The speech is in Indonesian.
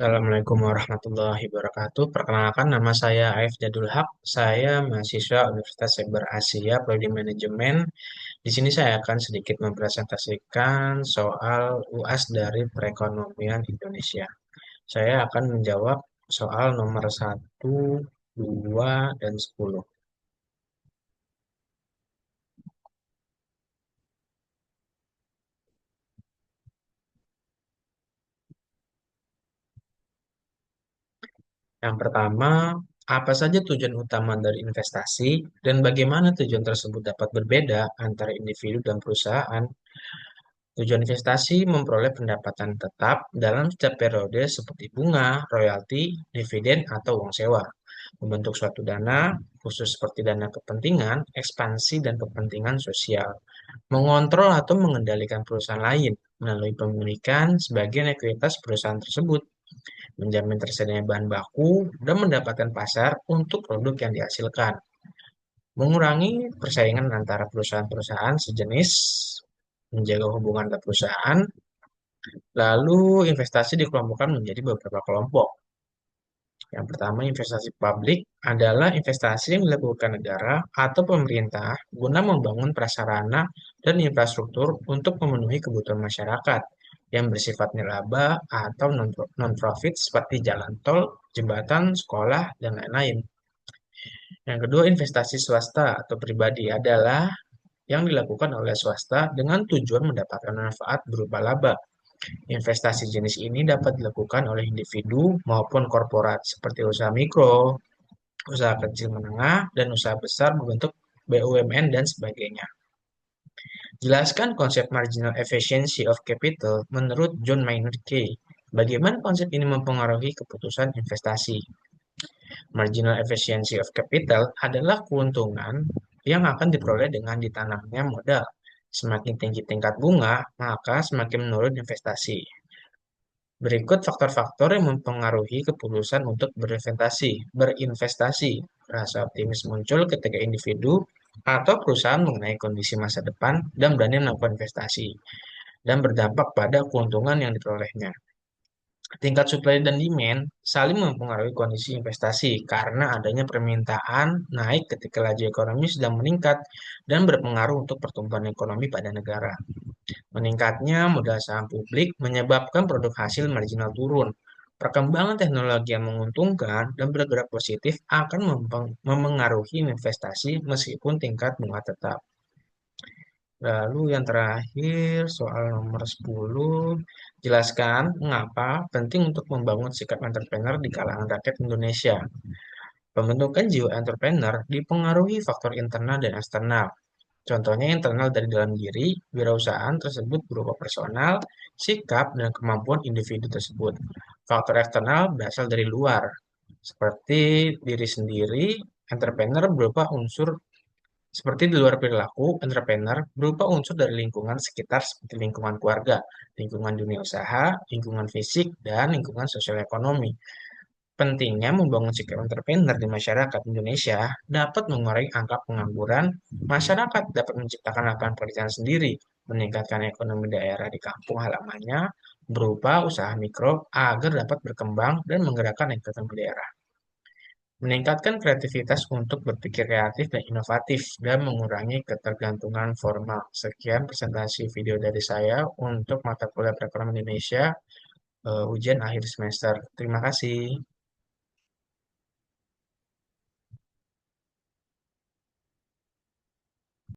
Assalamualaikum warahmatullahi wabarakatuh. Perkenalkan, nama saya Aif Jadul Haq. Saya mahasiswa Universitas Saber Asia Prodi Manajemen. Di sini saya akan sedikit mempresentasikan soal UAS dari perekonomian Indonesia. Saya akan menjawab soal nomor satu, 2, dan 10. Yang pertama, apa saja tujuan utama dari investasi dan bagaimana tujuan tersebut dapat berbeda antara individu dan perusahaan? Tujuan investasi memperoleh pendapatan tetap dalam setiap periode seperti bunga, royalti, dividen, atau uang sewa. Membentuk suatu dana, khusus seperti dana kepentingan, ekspansi, dan kepentingan sosial. Mengontrol atau mengendalikan perusahaan lain melalui pemilikan sebagian ekuitas perusahaan tersebut. Menjamin tersedianya bahan baku dan mendapatkan pasar untuk produk yang dihasilkan. Mengurangi persaingan antara perusahaan-perusahaan sejenis, menjaga hubungan antar perusahaan. Lalu investasi dikelompokkan menjadi beberapa kelompok. Yang pertama, investasi publik adalah investasi yang dilakukan negara atau pemerintah guna membangun prasarana dan infrastruktur untuk memenuhi kebutuhan masyarakat yang bersifat nirlaba atau non-profit seperti jalan tol, jembatan, sekolah, dan lain-lain. Yang kedua, investasi swasta atau pribadi adalah yang dilakukan oleh swasta dengan tujuan mendapatkan manfaat berupa laba. Investasi jenis ini dapat dilakukan oleh individu maupun korporat seperti usaha mikro, usaha kecil menengah, dan usaha besar membentuk BUMN dan sebagainya. Jelaskan konsep marginal efficiency of capital menurut John Maynard Keynes. Bagaimana konsep ini mempengaruhi keputusan investasi? Marginal efficiency of capital adalah keuntungan yang akan diperoleh dengan ditanamnya modal. Semakin tinggi tingkat bunga, maka semakin menurun investasi. Berikut faktor-faktor yang mempengaruhi keputusan untuk berinvestasi. Rasa optimis muncul ketika individu atau perusahaan mengenai kondisi masa depan dan berani melakukan investasi dan berdampak pada keuntungan yang diperolehnya. Tingkat supply dan demand saling mempengaruhi kondisi investasi karena adanya permintaan naik ketika laju ekonomi sedang meningkat dan berpengaruh untuk pertumbuhan ekonomi pada negara. Meningkatnya modal saham publik menyebabkan produk hasil marginal turun. Perkembangan teknologi yang menguntungkan dan bergerak positif akan memengaruhi investasi meskipun tingkat bunga tetap. Lalu yang terakhir, soal nomor 10, jelaskan mengapa penting untuk membangun sikap entrepreneur di kalangan rakyat Indonesia. Pembentukan jiwa entrepreneur dipengaruhi faktor internal dan eksternal. Contohnya internal dari dalam diri, wirausahaan tersebut berupa personal, sikap, dan kemampuan individu tersebut. Faktor eksternal berasal dari luar, seperti diri sendiri. Entrepreneur berupa unsur seperti di luar perilaku, entrepreneur berupa unsur dari lingkungan sekitar seperti lingkungan keluarga, lingkungan dunia usaha, lingkungan fisik, dan lingkungan sosial ekonomi. Pentingnya membangun sikap entrepreneur di masyarakat Indonesia dapat mengurangi angka pengangguran, masyarakat dapat menciptakan lapangan pekerjaan sendiri, meningkatkan ekonomi daerah di kampung halamannya berupa usaha mikro agar dapat berkembang dan menggerakkan ekonomi daerah. Meningkatkan kreativitas untuk berpikir kreatif dan inovatif dan mengurangi ketergantungan formal. Sekian presentasi video dari saya untuk mata kuliah perekonomian Indonesia ujian akhir semester. Terima kasih.